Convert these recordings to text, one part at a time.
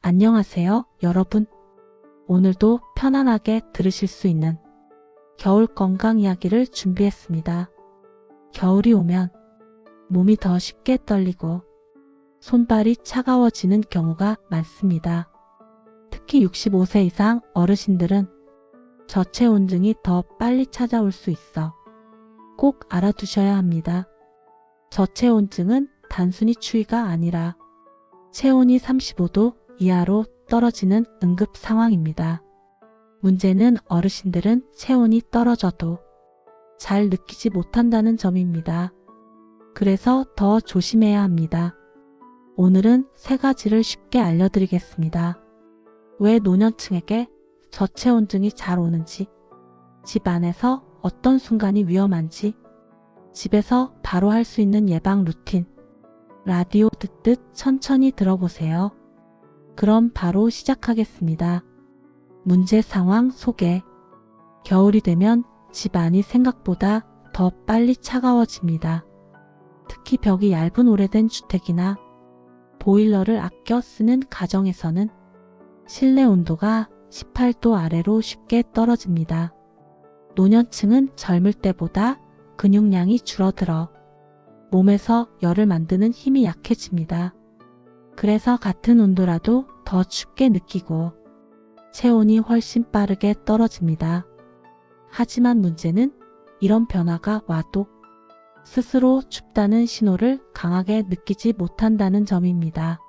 안녕하세요, 여러분. 오늘도 편안하게 들으실 수 있는 겨울 건강 이야기를 준비했습니다. 겨울이 오면 몸이 더 쉽게 떨리고 손발이 차가워지는 경우가 많습니다. 특히 65세 이상 어르신들은 저체온증이 더 빨리 찾아올 수 있어 꼭 알아두셔야 합니다. 저체온증은 단순히 추위가 아니라 체온이 35도 이하로 떨어지는 응급 상황입니다. 문제는 어르신들은 체온이 떨어져도 잘 느끼지 못한다는 점입니다. 그래서 더 조심해야 합니다. 오늘은 3가지를 쉽게 알려드리겠습니다. 왜 노년층에게 저체온증이 잘 오는지, 집 안에서 어떤 순간이 위험한지, 집에서 바로 할 수 있는 예방 루틴, 라디오 듣듯 천천히 들어보세요. 그럼 바로 시작하겠습니다. 문제 상황 소개. 겨울이 되면 집 안이 생각보다 더 빨리 차가워집니다. 특히 벽이 얇은 오래된 주택이나 보일러를 아껴 쓰는 가정에서는 실내 온도가 18도 아래로 쉽게 떨어집니다. 노년층은 젊을 때보다 근육량이 줄어들어 몸에서 열을 만드는 힘이 약해집니다. 그래서 같은 온도라도 더 춥게 느끼고 체온이 훨씬 빠르게 떨어집니다. 하지만 문제는 이런 변화가 와도 스스로 춥다는 신호를 강하게 느끼지 못한다는 점입니다.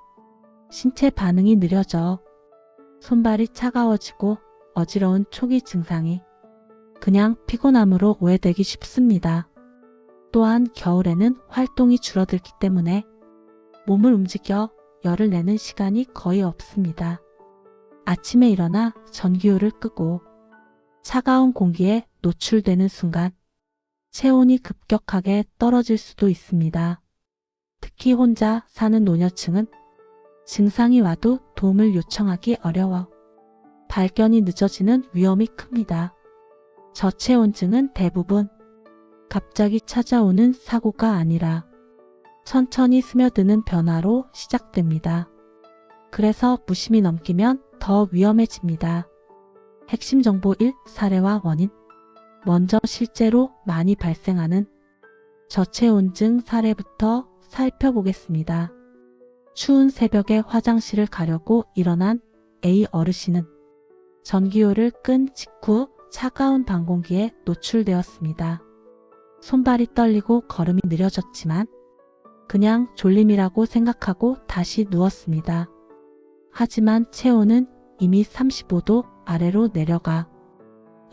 신체 반응이 느려져 손발이 차가워지고 어지러운 초기 증상이 그냥 피곤함으로 오해되기 쉽습니다. 또한 겨울에는 활동이 줄어들기 때문에 몸을 움직여 열을 내는 시간이 거의 없습니다. 아침에 일어나 전기요를 끄고 차가운 공기에 노출되는 순간 체온이 급격하게 떨어질 수도 있습니다. 특히 혼자 사는 노년층은 증상이 와도 도움을 요청하기 어려워 발견이 늦어지는 위험이 큽니다. 저체온증은 대부분 갑자기 찾아오는 사고가 아니라 천천히 스며드는 변화로 시작됩니다. 그래서 무심히 넘기면 더 위험해집니다. 핵심 정보 1. 사례와 원인. 먼저 실제로 많이 발생하는 저체온증 사례부터 살펴보겠습니다. 추운 새벽에 화장실을 가려고 일어난 A 어르신은 전기요를 끈 직후 차가운 방 공기에 노출되었습니다. 손발이 떨리고 걸음이 느려졌지만 그냥 졸림이라고 생각하고 다시 누웠습니다. 하지만 체온은 이미 35도 아래로 내려가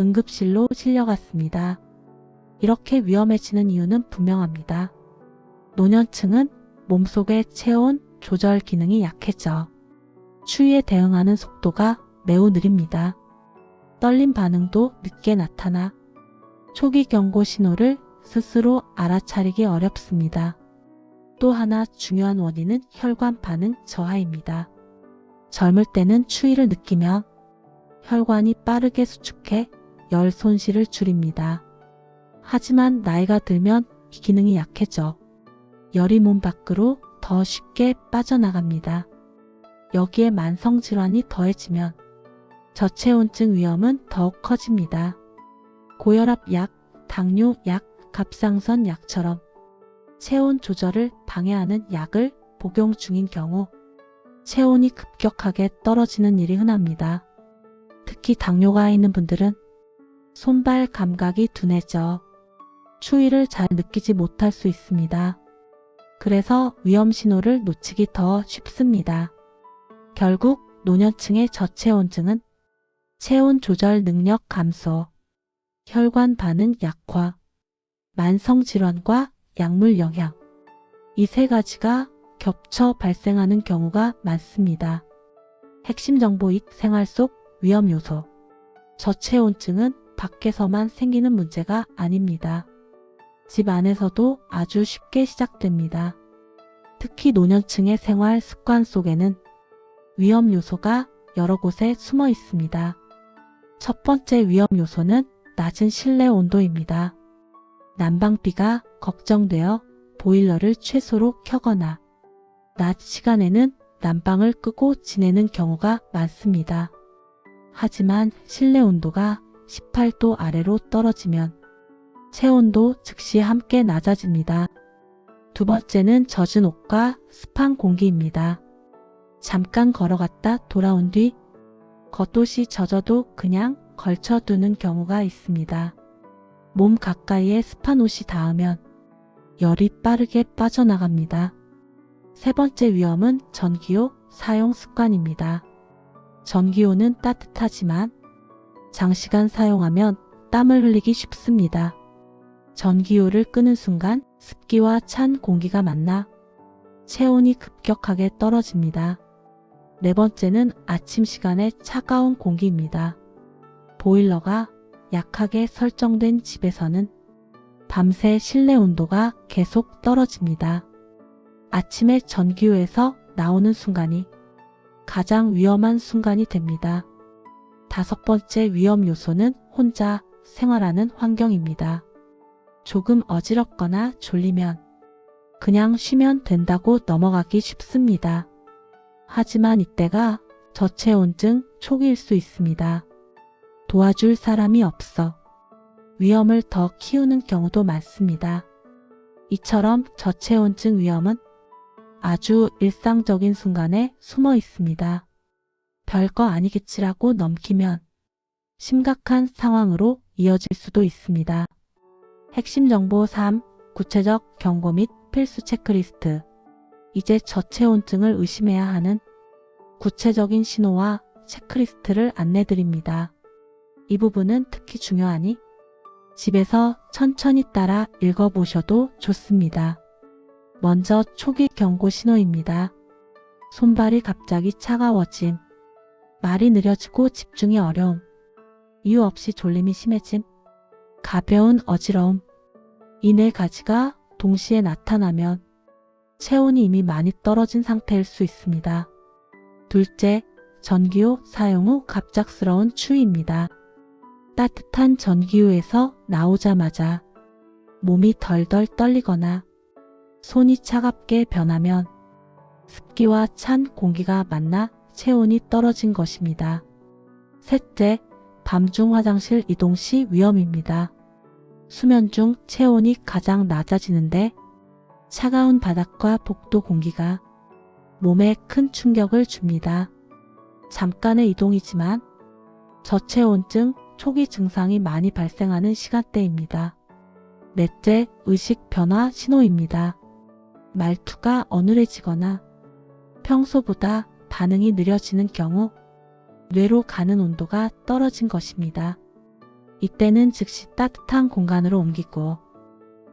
응급실로 실려갔습니다. 이렇게 위험해지는 이유는 분명합니다. 노년층은 몸속의 체온 조절 기능이 약해져 추위에 대응하는 속도가 매우 느립니다. 떨림 반응도 늦게 나타나 초기 경고 신호를 스스로 알아차리기 어렵습니다. 또 하나 중요한 원인은 혈관 반응 저하입니다. 젊을 때는 추위를 느끼면 혈관이 빠르게 수축해 열 손실을 줄입니다. 하지만 나이가 들면 이 기능이 약해져 열이 몸 밖으로 더 쉽게 빠져나갑니다. 여기에 만성질환이 더해지면 저체온증 위험은 더욱 커집니다. 고혈압 약, 당뇨 약, 갑상선 약처럼 체온 조절을 방해하는 약을 복용 중인 경우 체온이 급격하게 떨어지는 일이 흔합니다. 특히 당뇨가 있는 분들은 손발 감각이 둔해져 추위를 잘 느끼지 못할 수 있습니다. 그래서 위험 신호를 놓치기 더 쉽습니다. 결국 노년층의 저체온증은 체온 조절 능력 감소, 혈관 반응 약화, 만성질환과 약물 영향, 이 3가지가 겹쳐 발생하는 경우가 많습니다. 핵심 정보 2. 생활 속 위험 요소. 저체온증은 밖에서만 생기는 문제가 아닙니다. 집 안에서도 아주 쉽게 시작됩니다. 특히 노년층의 생활 습관 속에는 위험 요소가 여러 곳에 숨어 있습니다. 첫 번째 위험 요소는 낮은 실내 온도입니다. 난방비가 걱정되어 보일러를 최소로 켜거나 낮 시간에는 난방을 끄고 지내는 경우가 많습니다. 하지만 실내 온도가 18도 아래로 떨어지면 체온도 즉시 함께 낮아집니다. 두 번째는 젖은 옷과 습한 공기입니다. 잠깐 걸어갔다 돌아온 뒤 겉옷이 젖어도 그냥 걸쳐두는 경우가 있습니다. 몸 가까이에 습한 옷이 닿으면 열이 빠르게 빠져나갑니다. 세 번째 위험은 전기요 사용 습관입니다. 전기요는 따뜻하지만 장시간 사용하면 땀을 흘리기 쉽습니다. 전기요를 끄는 순간 습기와 찬 공기가 만나 체온이 급격하게 떨어집니다. 네 번째는 아침 시간에 차가운 공기입니다. 보일러가 약하게 설정된 집에서는 밤새 실내 온도가 계속 떨어집니다. 아침에 전기요에서 나오는 순간이 가장 위험한 순간이 됩니다. 다섯 번째 위험 요소는 혼자 생활하는 환경입니다. 조금 어지럽거나 졸리면 그냥 쉬면 된다고 넘어가기 쉽습니다. 하지만 이때가 저체온증 초기일 수 있습니다. 도와줄 사람이 없어 위험을 더 키우는 경우도 많습니다. 이처럼 저체온증 위험은 아주 일상적인 순간에 숨어 있습니다. 별거 아니겠지라고 넘기면 심각한 상황으로 이어질 수도 있습니다. 핵심 정보 3. 구체적 경고 및 필수 체크리스트. 이제 저체온증을 의심해야 하는 구체적인 신호와 체크리스트를 안내드립니다. 이 부분은 특히 중요하니 집에서 천천히 따라 읽어보셔도 좋습니다. 먼저 초기 경고 신호입니다. 손발이 갑자기 차가워짐, 말이 느려지고 집중이 어려움, 이유 없이 졸림이 심해짐, 가벼운 어지러움, 이 네 가지가 동시에 나타나면 체온이 이미 많이 떨어진 상태일 수 있습니다. 둘째, 전기요 사용 후 갑작스러운 추위입니다. 따뜻한 전기요에서 나오자마자 몸이 덜덜 떨리거나 손이 차갑게 변하면 습기와 찬 공기가 만나 체온이 떨어진 것입니다. 셋째, 밤중 화장실 이동 시 위험입니다. 수면 중 체온이 가장 낮아지는데 차가운 바닥과 복도 공기가 몸에 큰 충격을 줍니다. 잠깐의 이동이지만 저체온증 초기 증상이 많이 발생하는 시간대입니다. 넷째, 의식 변화 신호입니다. 말투가 어눌해지거나 평소보다 반응이 느려지는 경우 뇌로 가는 온도가 떨어진 것입니다. 이때는 즉시 따뜻한 공간으로 옮기고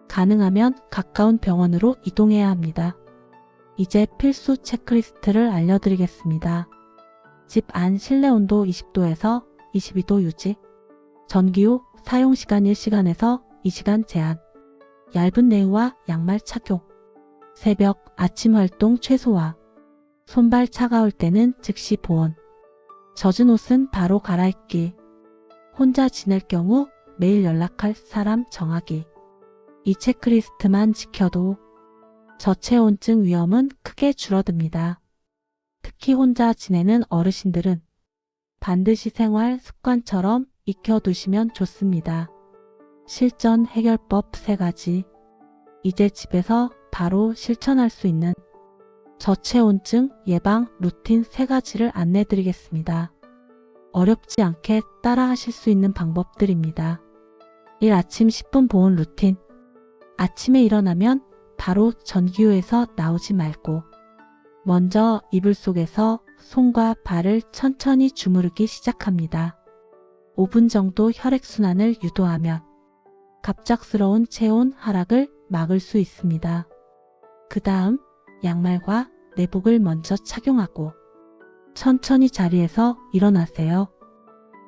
가능하면 가까운 병원으로 이동해야 합니다. 이제 필수 체크리스트를 알려드리겠습니다. 집 안 실내 온도 20도에서 22도 유지, 전기요 사용시간 1시간에서 2시간 제한, 얇은 내우와 양말 착용, 새벽 아침 활동 최소화, 손발 차가울 때는 즉시 보온, 젖은 옷은 바로 갈아입기, 혼자 지낼 경우 매일 연락할 사람 정하기. 이 체크리스트만 지켜도 저체온증 위험은 크게 줄어듭니다. 특히 혼자 지내는 어르신들은 반드시 생활 습관처럼 익혀두시면 좋습니다. 실전 해결법 3가지. 이제 집에서 바로 실천할 수 있는 저체온증 예방 루틴 3가지를 안내드리겠습니다. 어렵지 않게 따라 하실 수 있는 방법들입니다. 1. 아침 10분 보온 루틴. 아침에 일어나면 바로 전기요에서 나오지 말고 먼저 이불 속에서 손과 발을 천천히 주무르기 시작합니다. 5분 정도 혈액순환을 유도하면 갑작스러운 체온 하락을 막을 수 있습니다. 그 다음 양말과 내복을 먼저 착용하고 천천히 자리에서 일어나세요.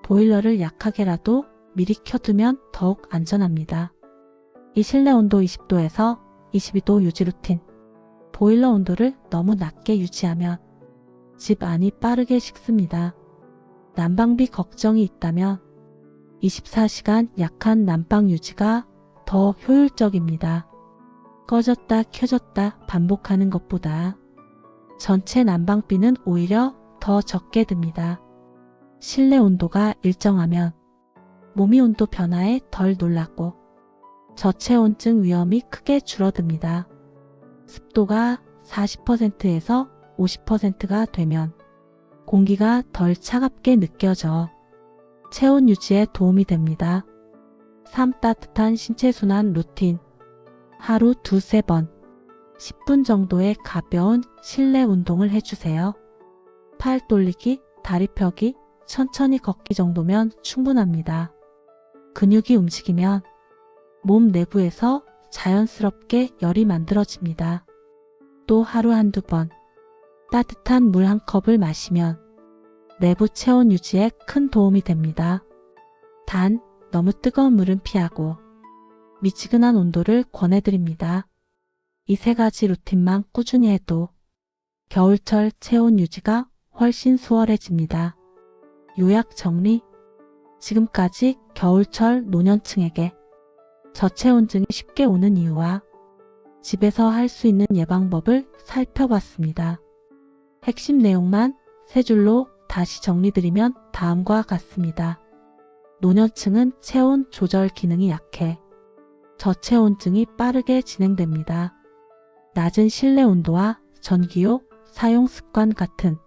보일러를 약하게라도 미리 켜두면 더욱 안전합니다. 이 실내 온도 20도에서 22도 유지 루틴. 보일러 온도를 너무 낮게 유지하면 집 안이 빠르게 식습니다. 난방비 걱정이 있다면 24시간 약한 난방 유지가 더 효율적입니다. 꺼졌다 켜졌다 반복하는 것보다 전체 난방비는 오히려 더 적게 듭니다. 실내 온도가 일정하면 몸이 온도 변화에 덜 놀랐고 저체온증 위험이 크게 줄어듭니다. 습도가 40%에서 50%가 되면 공기가 덜 차갑게 느껴져 체온 유지에 도움이 됩니다. 3. 따뜻한 신체순환 루틴. 하루 2~3번 10분 정도의 가벼운 실내 운동을 해주세요. 팔 돌리기, 다리 펴기, 천천히 걷기 정도면 충분합니다. 근육이 움직이면 몸 내부에서 자연스럽게 열이 만들어집니다. 또 하루 한두 번 따뜻한 물 한 컵을 마시면 내부 체온 유지에 큰 도움이 됩니다. 단, 너무 뜨거운 물은 피하고 미지근한 온도를 권해드립니다. 이 3가지 루틴만 꾸준히 해도 겨울철 체온 유지가 훨씬 수월해집니다. 요약 정리. 지금까지 겨울철 노년층에게 저체온증이 쉽게 오는 이유와 집에서 할 수 있는 예방법을 살펴봤습니다. 핵심 내용만 3줄로 다시 정리드리면 다음과 같습니다. 노년층은 체온 조절 기능이 약해 저체온증이 빠르게 진행됩니다. 낮은 실내 온도와 전기요 사용 습관 같은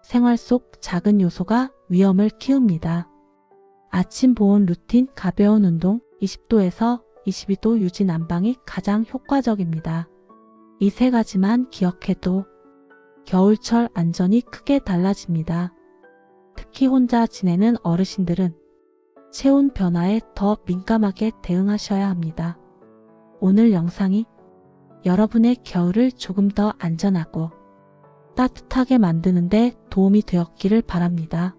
생활 속 작은 요소가 위험을 키웁니다. 아침 보온 루틴 가벼운 운동 20도에서 22도 유지 난방이 가장 효과적입니다. 이 3가지만 기억해도 겨울철 안전이 크게 달라집니다. 특히 혼자 지내는 어르신들은 체온 변화에 더 민감하게 대응하셔야 합니다. 오늘 영상이 여러분의 겨울을 조금 더 안전하고 따뜻하게 만드는 데 도움이 되었기를 바랍니다.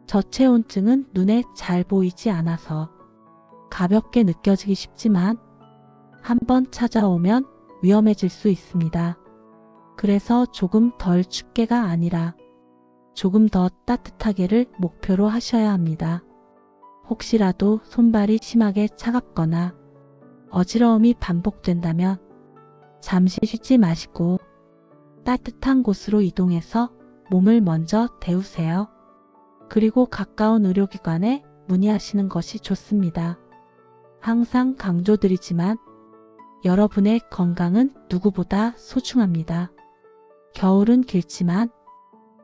저체온증은 눈에 잘 보이지 않아서 가볍게 느껴지기 쉽지만 한번 찾아오면 위험해질 수 있습니다. 그래서 조금 덜 춥게가 아니라 조금 더 따뜻하게를 목표로 하셔야 합니다. 혹시라도 손발이 심하게 차갑거나 어지러움이 반복된다면 잠시 쉬지 마시고 따뜻한 곳으로 이동해서 몸을 먼저 데우세요. 그리고 가까운 의료기관에 문의하시는 것이 좋습니다. 항상 강조드리지만 여러분의 건강은 누구보다 소중합니다. 겨울은 길지만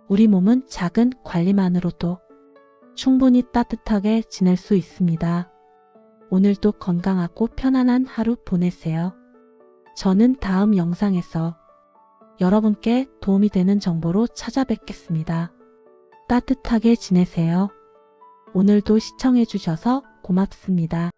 우리 몸은 작은 관리만으로도 충분히 따뜻하게 지낼 수 있습니다. 오늘도 건강하고 편안한 하루 보내세요. 저는 다음 영상에서 여러분께 도움이 되는 정보로 찾아뵙겠습니다. 따뜻하게 지내세요. 오늘도 시청해 주셔서 고맙습니다.